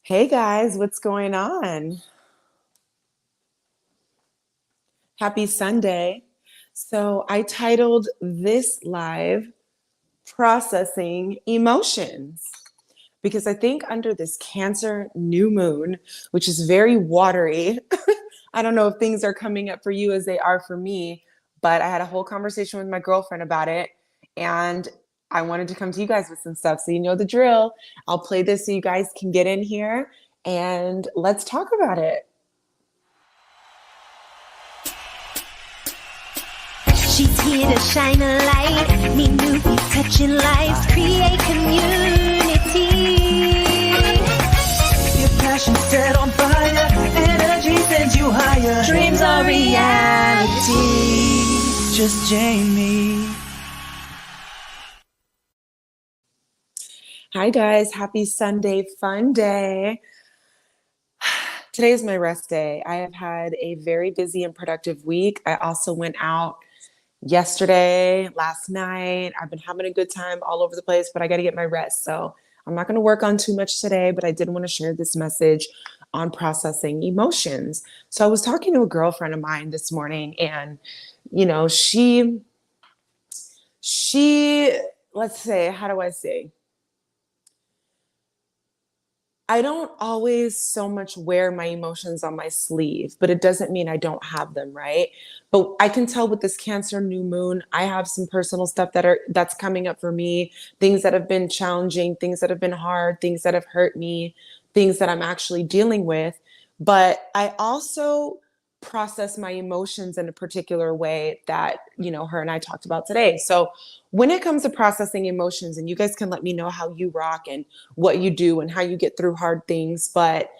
Hey guys, what's going on? Happy Sunday. So, I titled this live Processing Emotions because I think under this Cancer new moon, which is very watery, I don't know if things are coming up for you as they are for me, but I had a whole conversation with my girlfriend about it and I wanted to come to you guys with some stuff. So, you know the drill. I'll play this so you guys can get in here and let's talk about it. She's here to shine a light, meet newbies, touching lives, create community. Your passion set on fire, energy sends you higher. Dreams are reality. Just Jamie. Hi guys, happy Sunday fun day. Today is my rest day. I have had a very busy and productive week. I also went out yesterday, last night. I've been having a good time all over the place, but I got to get my rest. So I'm not going to work on too much today, but I did want to share this message on processing emotions. So I was talking to a girlfriend of mine this morning and you know, she let's say, how do I say? I don't always so much wear my emotions on my sleeve, but it doesn't mean I don't have them, right? But I can tell with this Cancer new moon, I have some personal stuff that's coming up for me, things that have been challenging, things that have been hard, things that have hurt me, things that I'm actually dealing with. But I also process my emotions in a particular way that, you know, her and I talked about today. So when it comes to processing emotions, and you guys can let me know how you rock and what you do and how you get through hard things. But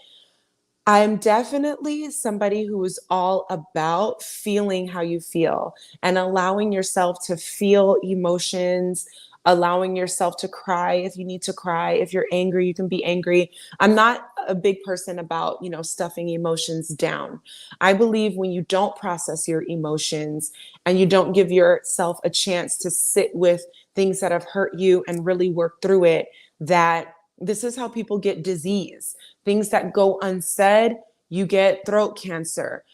I'm definitely somebody who is all about feeling how you feel and allowing yourself to feel emotions, allowing yourself to cry if you need to cry. If you're angry, you can be angry. I'm not a big person about, you know, stuffing emotions down. I believe when you don't process your emotions and you don't give yourself a chance to sit with things that have hurt you and really work through it, that this is how people get disease. Things that go unsaid, you get throat cancer.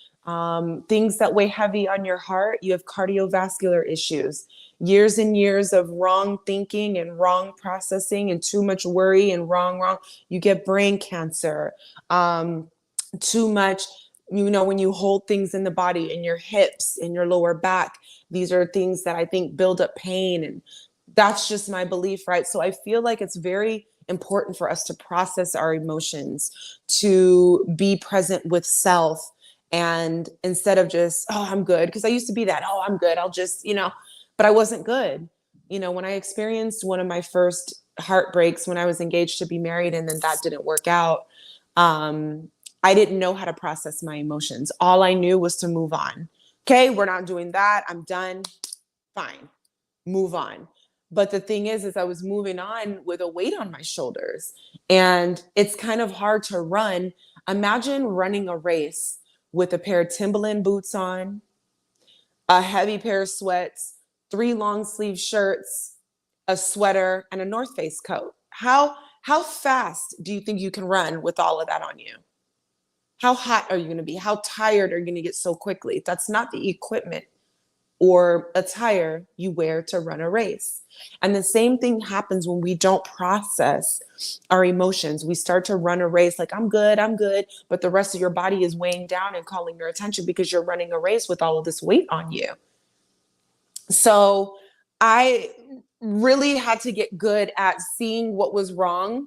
Things that weigh heavy on your heart, you have cardiovascular issues. Years and years of wrong thinking and wrong processing and too much worry and wrong, you get brain cancer. Too much, you know, when you hold things in the body, in your hips, in your lower back, these are things that I think build up pain. And that's just my belief, right? So I feel like it's very important for us to process our emotions, to be present with self. And instead of just, oh, I'm good, because I used to be that, oh, I'm good, I'll just, you know, but I wasn't good. You know, when I experienced one of my first heartbreaks when I was engaged to be married and then that didn't work out, um, I didn't know how to process my emotions. All I knew was to move on. Okay, we're not doing that. I'm done. Fine, move on. But the thing is I was moving on with a weight on my shoulders. And it's kind of hard to run. Imagine running a race with a pair of Timberland boots on, a heavy pair of sweats, three long sleeve shirts, a sweater, and a North Face coat. How fast do you think you can run with all of that on you? How hot are you going to be? How tired are you going to get so quickly? That's not the equipment or attire you wear to run a race. And the same thing happens when we don't process our emotions. We start to run a race like, I'm good. But the rest of your body is weighing down and calling your attention because you're running a race with all of this weight on you. So I really had to get good at seeing what was wrong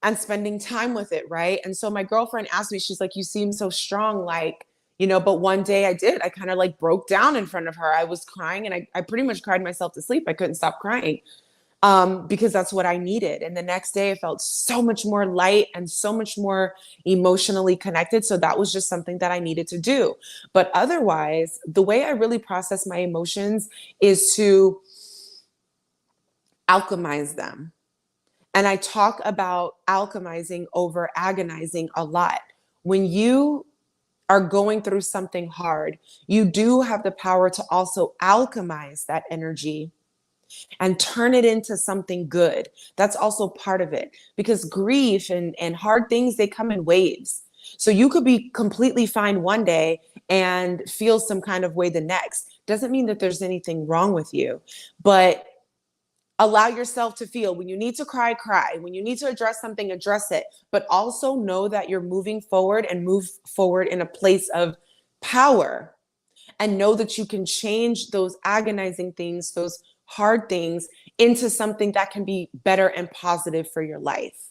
and spending time with it, right? And so my girlfriend asked me, she's like, you seem so strong, like, you know, but one day I did. I kind of like broke down in front of her. I was crying and I pretty much cried myself to sleep. I couldn't stop crying because that's what I needed. And the next day I felt so much more light and so much more emotionally connected. So that was just something that I needed to do. But otherwise, the way I really process my emotions is to alchemize them. And I talk about alchemizing over agonizing a lot. When you are going through something hard, you do have the power to also alchemize that energy and turn it into something good. That's also part of it, because grief and hard things, they come in waves. So you could be completely fine one day and feel some kind of way the next. Doesn't mean that there's anything wrong with you, but allow yourself to feel. When you need to cry, cry. When you need to address something, address it. But also know that you're moving forward, and move forward in a place of power. And know that you can change those agonizing things, those hard things, into something that can be better and positive for your life.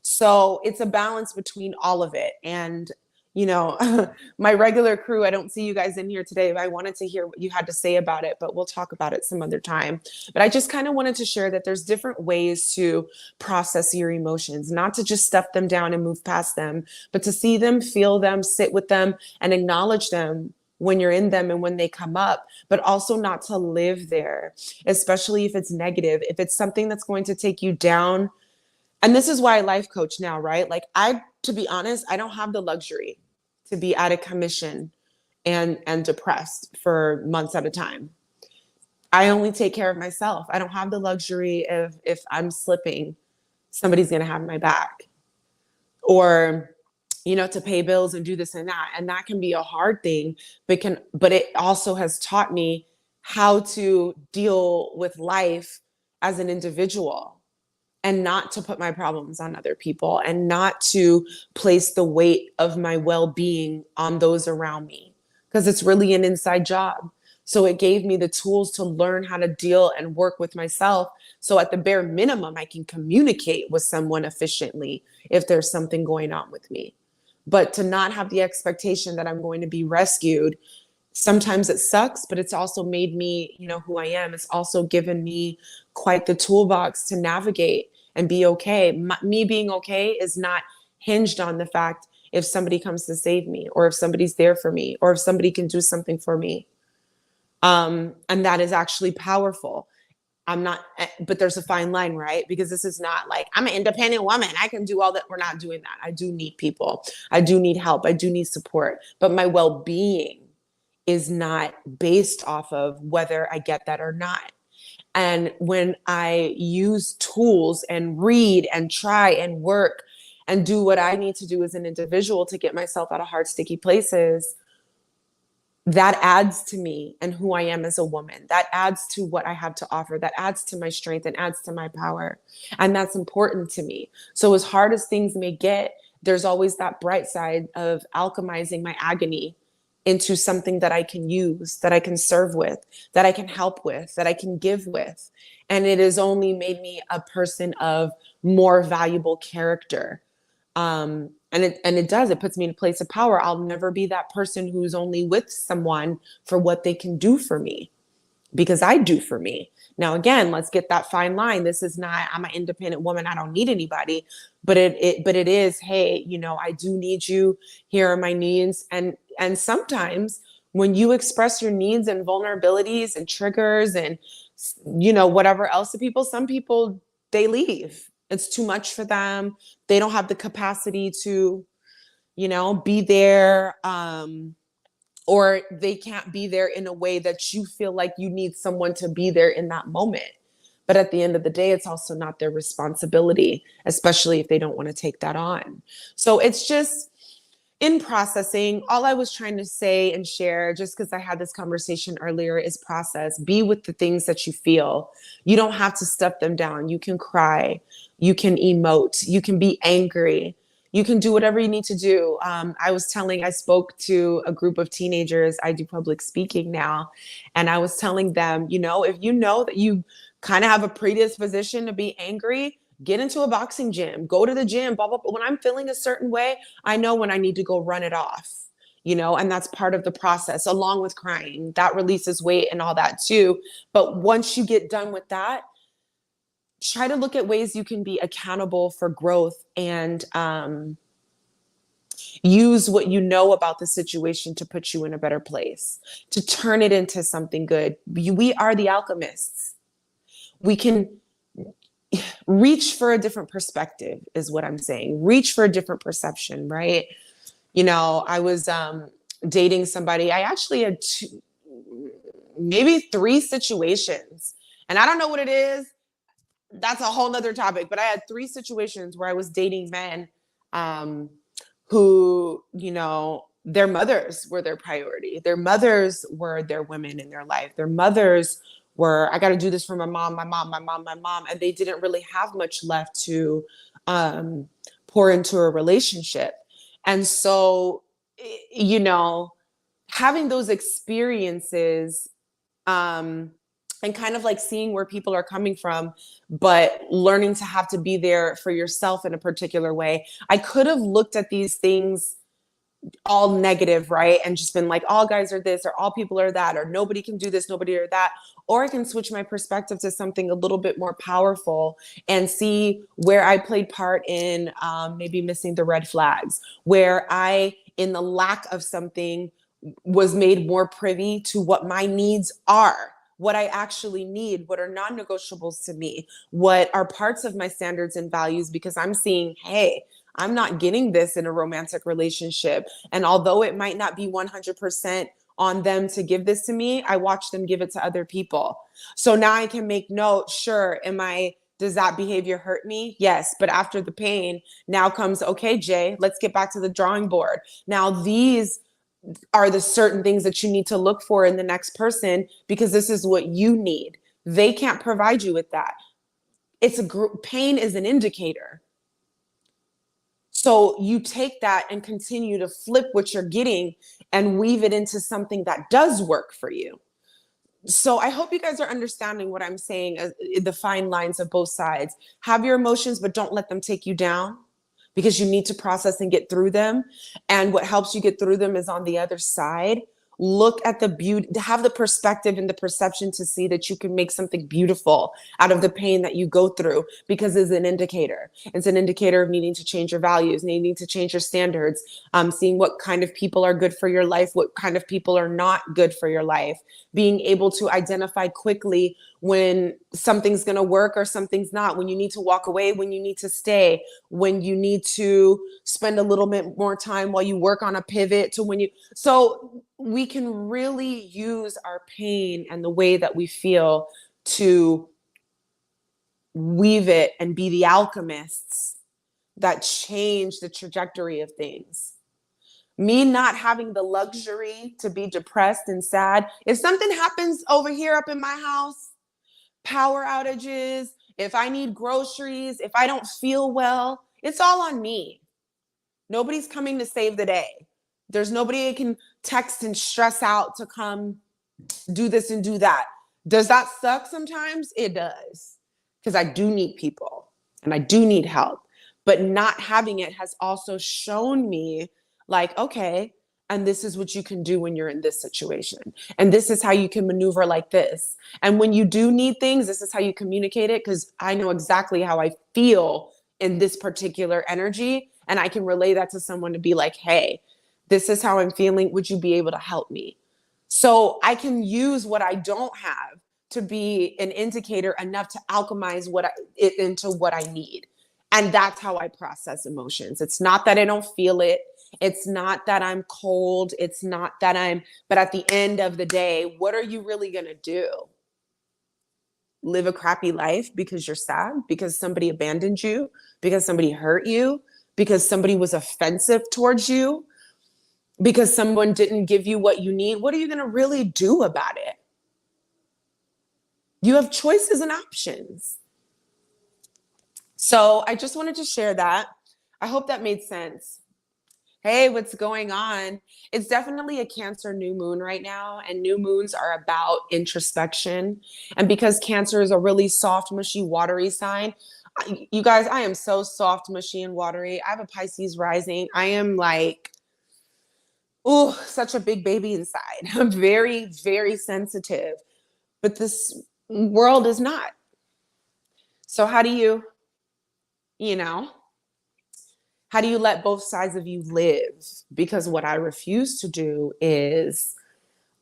So it's a balance between all of it. And, you know, my regular crew, I don't see you guys in here today, but I wanted to hear what you had to say about it, but we'll talk about it some other time. But I just kind of wanted to share that there's different ways to process your emotions, not to just stuff them down and move past them, but to see them, feel them, sit with them, and acknowledge them when you're in them and when they come up, but also not to live there, especially if it's negative, if it's something that's going to take you down. And this is why I life coach now, right? Like, to be honest, I don't have the luxury to be out of commission and depressed for months at a time. I only take care of myself. I don't have the luxury of, if I'm slipping, somebody's going to have my back, or, you know, to pay bills and do this and that. And that can be a hard thing, but it also has taught me how to deal with life as an individual, and not to put my problems on other people, and not to place the weight of my well-being on those around me, because it's really an inside job. So it gave me the tools to learn how to deal and work with myself. So at the bare minimum, I can communicate with someone efficiently if there's something going on with me. But to not have the expectation that I'm going to be rescued, sometimes it sucks, but it's also made me, you know, who I am. It's also given me quite the toolbox to navigate and be okay. Me being okay is not hinged on the fact if somebody comes to save me, or if somebody's there for me, or if somebody can do something for me. And that is actually powerful. But there's a fine line, right? Because this is not like, I'm an independent woman, I can do all that. We're not doing that. I do need people. I do need help. I do need support. But my well-being is not based off of whether I get that or not. And when I use tools and read and try and work and do what I need to do as an individual to get myself out of hard, sticky places, that adds to me and who I am as a woman. That adds to what I have to offer. That adds to my strength and adds to my power. And that's important to me. So as hard as things may get, there's always that bright side of alchemizing my agony into something that I can use, that I can serve with, that I can help with, that I can give with. And it has only made me a person of more valuable character. And it puts me in a place of power. I'll never be that person who's only with someone for what they can do for me, because I do for me. Now, again, let's get that fine line. This is not, I'm an independent woman, I don't need anybody, but it is, hey, you know, I do need you. Here are my needs. And sometimes when you express your needs and vulnerabilities and triggers and, you know, whatever else to people, some people, they leave. It's too much for them. They don't have the capacity to, you know, be there. Or they can't be there in a way that you feel like you need someone to be there in that moment. But at the end of the day, it's also not their responsibility, especially if they don't want to take that on. So it's just in processing. All I was trying to say and share, just because I had this conversation earlier, is process. Be with the things that you feel. You don't have to stuff them down. You can cry. You can emote. You can be angry. You can do whatever you need to do. I spoke to a group of teenagers. I do public speaking now. And I was telling them, you know, if you know that you kind of have a predisposition to be angry, get into a boxing gym, go to the gym, blah, blah, blah. When I'm feeling a certain way, I know when I need to go run it off, you know, and that's part of the process, along with crying. That releases weight and all that too. But once you get done with that, try to look at ways you can be accountable for growth, and use what you know about the situation to put you in a better place, to turn it into something good. We are the alchemists. We can reach for a different perspective, is what I'm saying. Reach for a different perception, right? You know, I was dating somebody. I actually had maybe 3 situations. And I don't know what it is. That's a whole nother topic. But I had 3 situations where I was dating men um, who, their mothers were their priority. Their mothers were their women in their life. Their mothers were, I got to do this for my mom, my mom, my mom, my mom. And they didn't really have much left to pour into a relationship. And so, having those experiences and kind of like seeing where people are coming from, but learning to have to be there for yourself in a particular way. I could have looked at these things all negative, right? And just been like, all guys are this, or all people are that, or nobody can do this, nobody or that. Or I can switch my perspective to something a little bit more powerful and see where I played part in maybe missing the red flags, where I, in the lack of something, was made more privy to what my needs are, what I actually need, what are non-negotiables to me, what are parts of my standards and values, because I'm seeing, hey, I'm not getting this in a romantic relationship. And although it might not be 100% on them to give this to me, I watch them give it to other people. So now I can make note, sure, does that behavior hurt me? Yes. But after the pain, now comes, okay, Jay, let's get back to the drawing board. Now these are the certain things that you need to look for in the next person, because this is what you need. They can't provide you with that. Pain is an indicator. So you take that and continue to flip what you're getting and weave it into something that does work for you. So I hope you guys are understanding what I'm saying, the fine lines of both sides. Have your emotions, but don't let them take you down, because you need to process and get through them. And what helps you get through them is on the other side. Look at the beauty, have the perspective and the perception to see that you can make something beautiful out of the pain that you go through, because it's an indicator. It's an indicator of needing to change your values, needing to change your standards, seeing what kind of people are good for your life, what kind of people are not good for your life, being able to identify quickly when something's going to work or something's not, when you need to walk away, when you need to stay, when you need to spend a little bit more time while you work on a pivot to so we can really use our pain and the way that we feel to weave it and be the alchemists that change the trajectory of things. Me not having the luxury to be depressed and sad. If something happens over here up in my house, power outages, if I need groceries, if I don't feel well, it's all on me. Nobody's coming to save the day. There's nobody I can text and stress out to come do this and do that. Does that suck sometimes? It does, because I do need people and I do need help. But not having it has also shown me, like, okay, and this is what you can do when you're in this situation. And this is how you can maneuver like this. And when you do need things, this is how you communicate it, because I know exactly how I feel in this particular energy. And I can relay that to someone to be like, hey, this is how I'm feeling. Would you be able to help me? So I can use what I don't have to be an indicator enough to alchemize it into what I need. And that's how I process emotions. It's not that I don't feel it. It's not that I'm cold. It's not that but at the end of the day, what are you really going to do? Live a crappy life because you're sad, because somebody abandoned you, because somebody hurt you, because somebody was offensive towards you, because someone didn't give you what you need? What are you going to really do about it? You have choices and options. So I just wanted to share that. I hope that made sense. Hey, what's going on? It's definitely a Cancer new moon right now, and new moons are about introspection. And because Cancer is a really soft, mushy, watery sign, you guys, I am so soft, mushy, and watery. I have a Pisces rising. I am like, oh, such a big baby inside. I'm very, very sensitive, but this world is not. So how do you let both sides of you live? Because what I refuse to do is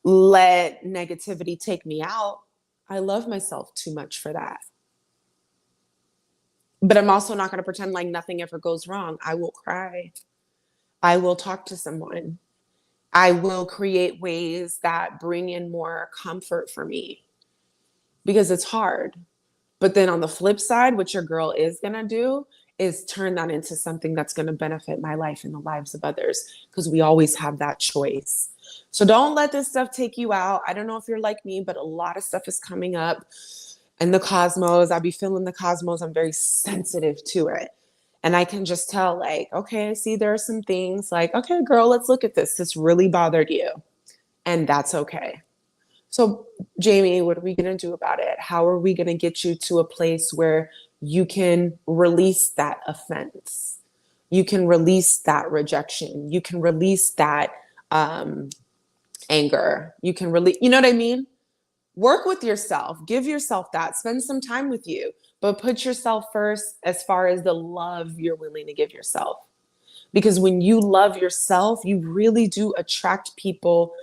let negativity take me out. I love myself too much for that. But I'm also not going to pretend like nothing ever goes wrong. I will cry. I will talk to someone. I will create ways that bring in more comfort for me. because it's hard. But then on the flip side, what your girl is going to do is turn that into something that's going to benefit my life and the lives of others, because we always have that choice. So don't let this stuff take you out. I don't know if you're like me, but a lot of stuff is coming up in the cosmos. I be feeling the cosmos. I'm very sensitive to it. And I can just tell, like, okay, I see there are some things like, okay, girl, let's look at this. This really bothered you. And that's okay. So, Jamie, what are we going to do about it? How are we going to get you to a place where you can release that offense? You can release that rejection. You can release that anger. You can release, you know what I mean? Work with yourself. Give yourself that. Spend some time with you, but put yourself first as far as the love you're willing to give yourself. Because when you love yourself, you really do attract people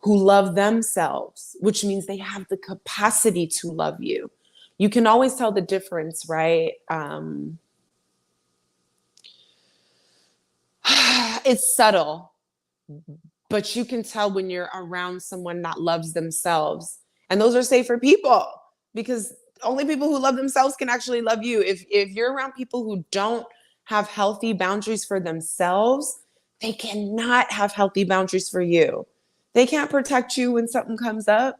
who love themselves, which means they have the capacity to love you. You can always tell the difference, right? It's subtle, but you can tell when you're around someone that loves themselves. And those are safer people, because only people who love themselves can actually love you. If you're around people who don't have healthy boundaries for themselves, they cannot have healthy boundaries for you. They can't protect you when something comes up.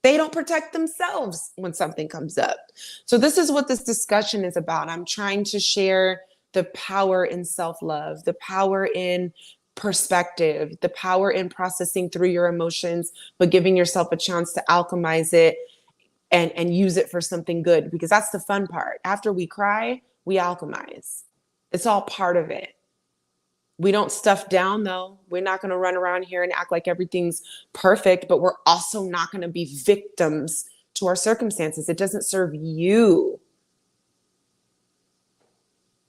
They don't protect themselves when something comes up. So this is what this discussion is about. I'm trying to share the power in self-love, the power in perspective, the power in processing through your emotions, but giving yourself a chance to alchemize it and use it for something good, because that's the fun part. After we cry, we alchemize. It's all part of it. We don't stuff down, though. We're not going to run around here and act like everything's perfect, but we're also not going to be victims to our circumstances. It doesn't serve you.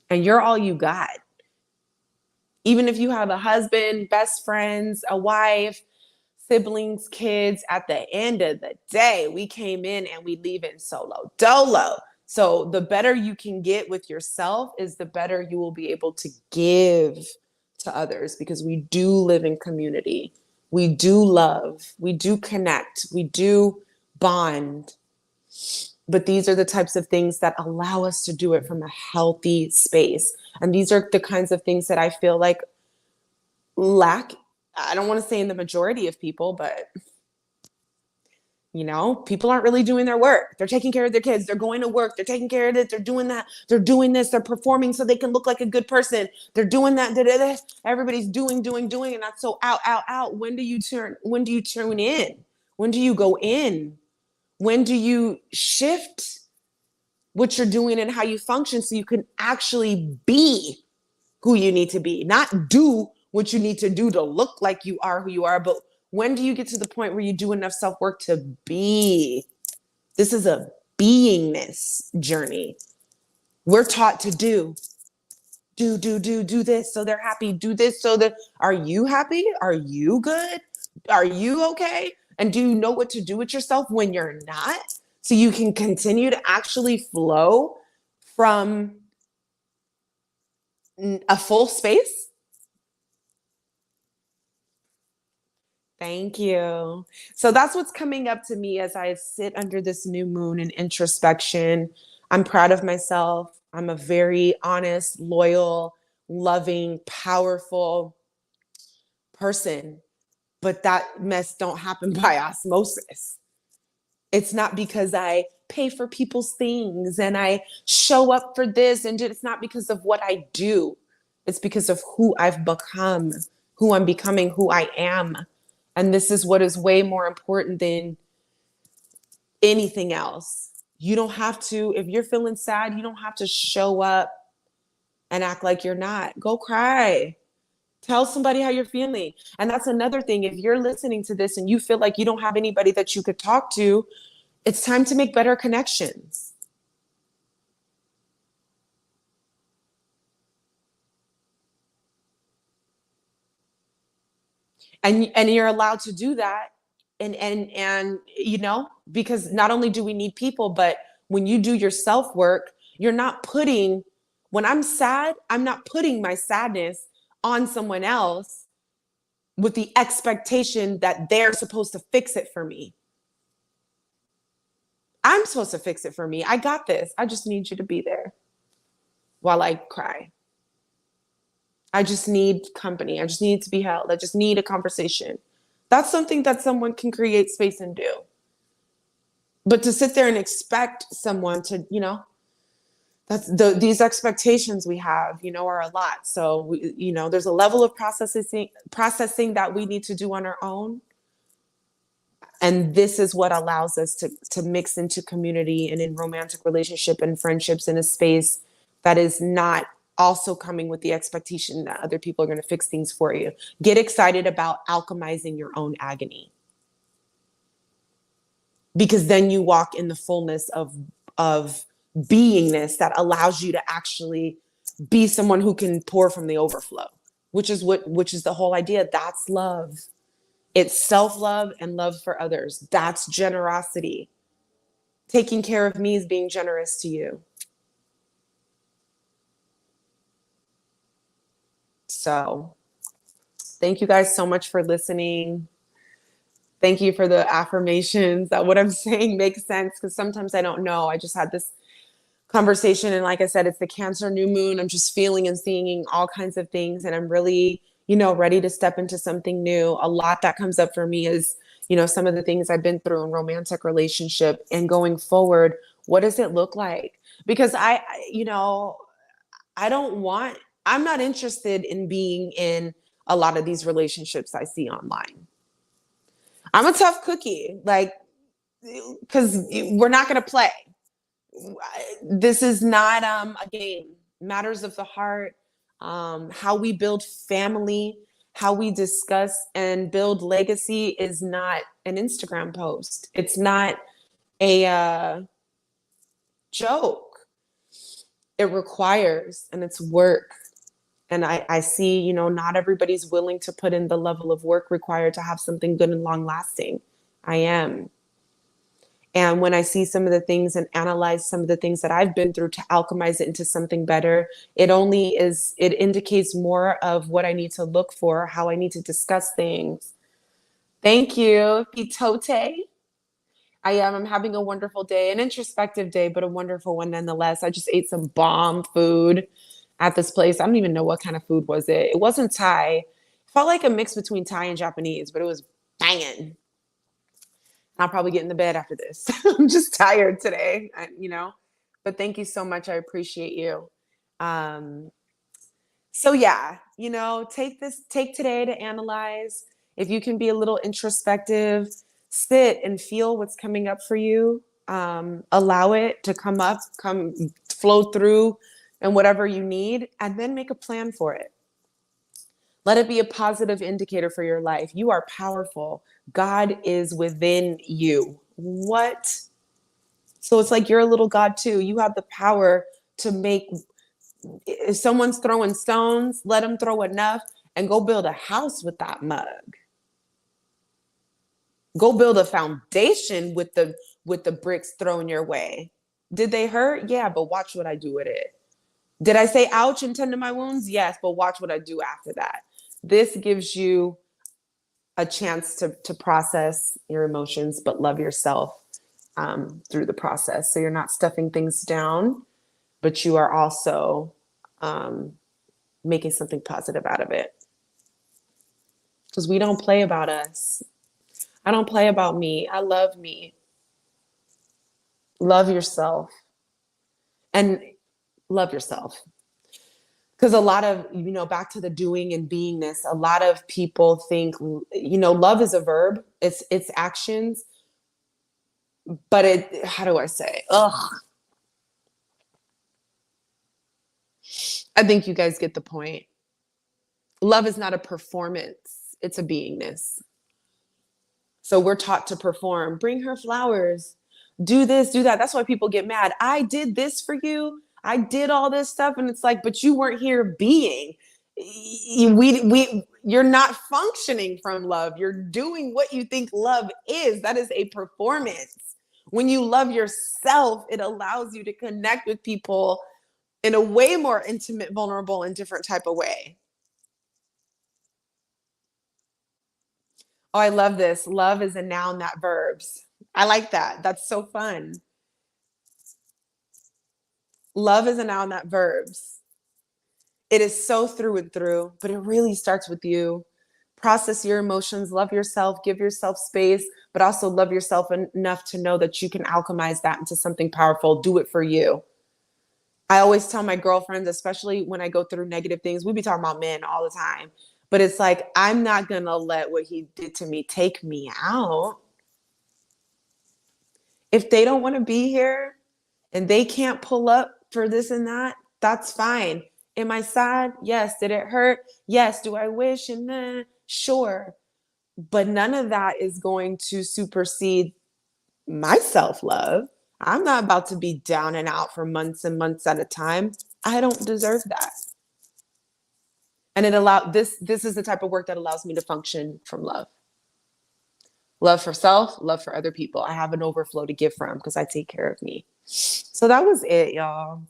And you're all you got. Even if you have a husband, best friends, a wife, siblings, kids, at the end of the day, we came in and we leave in solo dolo. So the better you can get with yourself is the better you will be able to give to others, because we do live in community. We do love, we do connect, we do bond. But these are the types of things that allow us to do it from a healthy space. And these are the kinds of things that I feel like lack. I don't want to say in the majority of people, but people aren't really doing their work. They're taking care of their kids. They're going to work. They're taking care of it. They're doing that. They're doing this. They're performing so they can look like a good person. They're doing that. Everybody's doing. And that's so out. When do you tune in? When do you go in? When do you shift what you're doing and how you function so you can actually be who you need to be, not do what you need to do to look like you are who you are, but when do you get to the point where you do enough self-work to be? This is a beingness journey. We're taught to do this so they're happy. Do this so that, are you happy? Are you good? Are you okay? And do you know what to do with yourself when you're not? So you can continue to actually flow from a full space. Thank you. So that's what's coming up to me as I sit under this new moon in introspection. I'm proud of myself. I'm a very honest, loyal, loving, powerful person. But that mess don't happen by osmosis. It's not because I pay for people's things and I show up for this, and it's not because of what I do. It's because of who I've become, who I'm becoming, who I am. And this is what is way more important than anything else. You don't have to, if you're feeling sad, you don't have to show up and act like you're not. Go cry. Tell somebody how you're feeling. And that's another thing. If you're listening to this and you feel like you don't have anybody that you could talk to, it's time to make better connections. And you're allowed to do that. And because not only do we need people, but when you do your self-work, you're not putting, when I'm sad, I'm not putting my sadness on someone else with the expectation that they're supposed to fix it for me. I'm supposed to fix it for me. I got this. I just need you to be there while I cry. I just need company. I just need to be held. I just need a conversation. That's something that someone can create space and do. But to sit there and expect someone to, these expectations we have, are a lot. So, there's a level of processing that we need to do on our own. And this is what allows us to mix into community and in romantic relationship and friendships in a space that is not also coming with the expectation that other people are going to fix things for you. Get excited about alchemizing your own agony. Because then you walk in the fullness of beingness that allows you to actually be someone who can pour from the overflow, which is the whole idea. That's love. It's self-love and love for others. That's generosity. Taking care of me is being generous to you. So, thank you guys so much for listening. Thank you for the affirmations that what I'm saying makes sense, because sometimes I don't know. I just had this conversation, and like I said, it's the Cancer new moon. I'm just feeling and seeing all kinds of things, and I'm really, ready to step into something new. A lot that comes up for me is, some of the things I've been through in romantic relationship, and going forward, what does it look like? Because I'm not interested in being in a lot of these relationships I see online. I'm a tough cookie, because we're not going to play. This is not a game. Matters of the heart, how we build family, how we discuss and build legacy is not an Instagram post. It's not a joke. It requires, and it's work. And I see, not everybody's willing to put in the level of work required to have something good and long lasting. I am. And when I see some of the things and analyze some of the things that I've been through to alchemize it into something better, it indicates more of what I need to look for, how I need to discuss things. Thank you, Pitote. I'm having a wonderful day, an introspective day, but a wonderful one nonetheless. I just ate some bomb food at this place. I don't even know what kind of food was it. It wasn't Thai. It felt like a mix between Thai and Japanese, but it was banging. I'll probably get in the bed after this. I'm just tired today, but thank you so much. I appreciate you. So yeah, take today to analyze. If you can be a little introspective, sit and feel what's coming up for you. Allow it to come flow through and whatever you need, and then make a plan for it. Let it be a positive indicator for your life. You are powerful. God is within you. What? So it's like you're a little God too. You have the power to make, if someone's throwing stones, let them throw enough and go build a house with that mug. Go build a foundation with the bricks thrown your way. Did they hurt? Yeah, but watch what I do with it. Did I say ouch and tend to my wounds? Yes, but watch what I do after that. This gives you a chance to process your emotions, but love yourself through the process. So you're not stuffing things down, but you are also making something positive out of it. Because we don't play about us. I don't play about me. I love me. Love yourself. And love yourself. Because a lot of, back to the doing and beingness, a lot of people think, love is a verb. It's actions. But how do I say? Ugh. I think you guys get the point. Love is not a performance. It's a beingness. So we're taught to perform. Bring her flowers. Do this, do that. That's why people get mad. I did this for you. I did all this stuff. And it's like, but you weren't here being. You're not functioning from love. You're doing what you think love is. That is a performance. When you love yourself, it allows you to connect with people in a way more intimate, vulnerable, and different type of way. Oh, I love this. Love is a noun that verbs. I like that. That's so fun. Love is a noun that verbs. It is so through and through, but it really starts with you. Process your emotions, love yourself, give yourself space, but also love yourself enough to know that you can alchemize that into something powerful. Do it for you. I always tell my girlfriends, especially when I go through negative things, we be talking about men all the time, but it's like, I'm not going to let what he did to me take me out. If they don't want to be here and they can't pull up for this and that, that's fine. Am I sad? Yes. Did it hurt? Yes. Do I wish? And then, sure. But none of that is going to supersede my self-love. I'm not about to be down and out for months and months at a time. I don't deserve that. And this is the type of work that allows me to function from love. Love for self, love for other people. I have an overflow to give from because I take care of me. So that was it, y'all.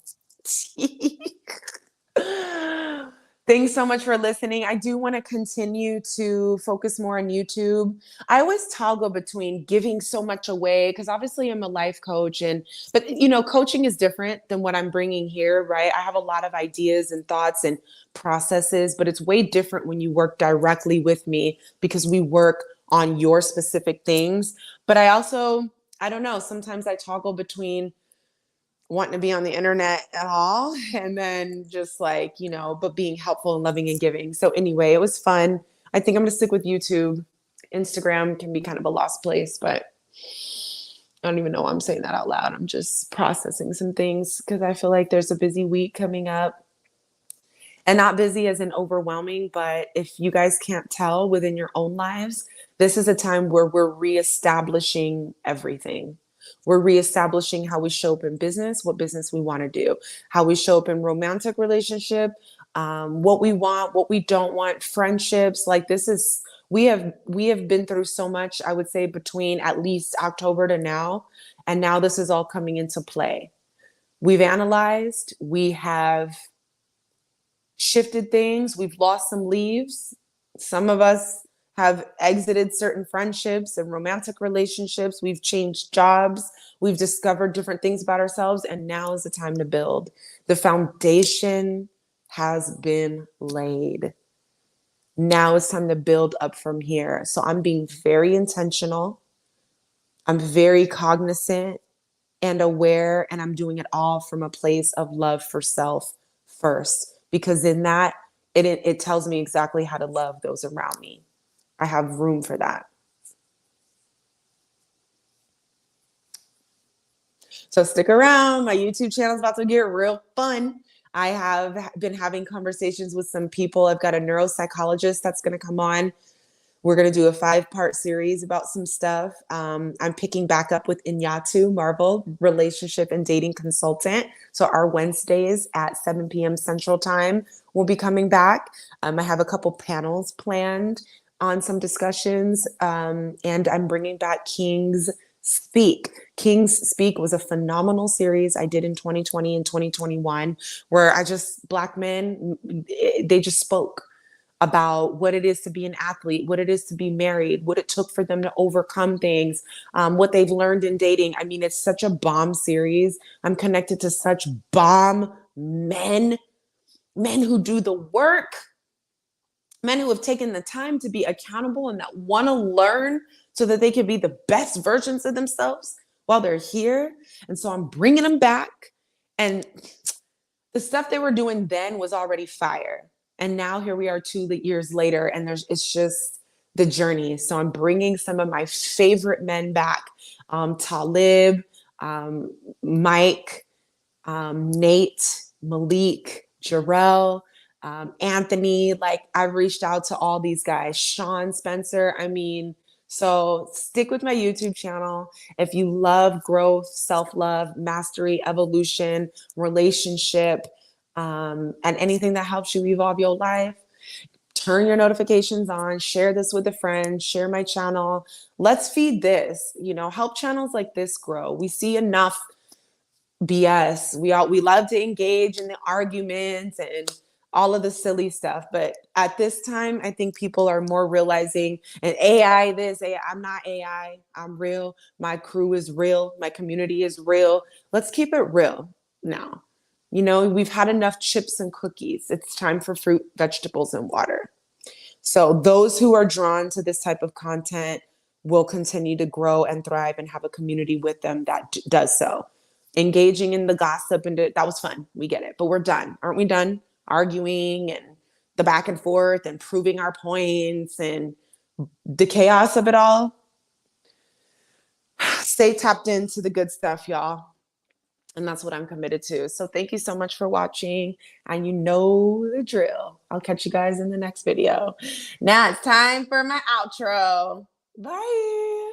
Thanks so much for listening. I do want to continue to focus more on YouTube. I always toggle between giving so much away because obviously I'm a life coach but you know, coaching is different than what I'm bringing here, right? I have a lot of ideas and thoughts and processes, but it's way different when you work directly with me because we work on your specific things. But I don't know, sometimes I toggle between wanting to be on the internet at all and then just like, you know, but being helpful and loving and giving. So anyway, it was fun. I think I'm going to stick with YouTube. Instagram can be kind of a lost place, but I don't even know why I'm saying that out loud. I'm just processing some things because I feel like there's a busy week coming up. And not busy as in overwhelming, but if you guys can't tell within your own lives, this is a time where we're reestablishing everything. We're reestablishing how we show up in business, what business we want to do, how we show up in romantic relationship, what we want, what we don't want, friendships. Like we have been through so much, I would say between at least October to now. And now this is all coming into play. We've analyzed, we have shifted things. We've lost some leaves. Some of us have exited certain friendships and romantic relationships. We've changed jobs. We've discovered different things about ourselves. And now is the time to build. The foundation has been laid. Now it's time to build up from here. So I'm being very intentional. I'm very cognizant and aware, and I'm doing it all from a place of love for self first. Because in that, it tells me exactly how to love those around me. I have room for that. So stick around. My YouTube channel is about to get real fun. I have been having conversations with some people. I've got a neuropsychologist that's going to come on. We're going to do a 5-part series about some stuff. I'm picking back up with Inyatu Marvel, relationship and dating consultant. So our Wednesdays at 7 p.m. Central Time will be coming back. I have a couple panels planned on some discussions, and I'm bringing back Kings Speak. Kings Speak was a phenomenal series I did in 2020 and 2021, where Black men, they just spoke about what it is to be an athlete, what it is to be married, what it took for them to overcome things, what they've learned in dating. I mean, it's such a bomb series. I'm connected to such bomb men who do the work, men who have taken the time to be accountable and that want to learn so that they can be the best versions of themselves while they're here. And so I'm bringing them back. And the stuff they were doing then was already fire. And now here we are 2 years later, and it's just the journey. So I'm bringing some of my favorite men back. Talib, Mike, Nate, Malik, Jarrell, Anthony. Like, I've reached out to all these guys. Sean Spencer. I mean, so stick with my YouTube channel. If you love growth, self-love, mastery, evolution, relationship, and anything that helps you evolve your life, turn your notifications on, share this with a friend, share my channel. Let's feed this, help channels like this grow. We see enough BS. We love to engage in the arguments and all of the silly stuff. But at this time, I think people are more realizing, and AI this, AI, I'm not AI, I'm real. My crew is real. My community is real. Let's keep it real now. You know, we've had enough chips and cookies. It's time for fruit, vegetables, and water. So those who are drawn to this type of content will continue to grow and thrive and have a community with them that does so. Engaging in the gossip and that was fun. We get it, but we're done. Aren't we done arguing and the back and forth and proving our points and the chaos of it all? Stay tapped into the good stuff, y'all. And that's what I'm committed to. So thank you so much for watching. And you know the drill. I'll catch you guys in the next video. Now it's time for my outro. Bye.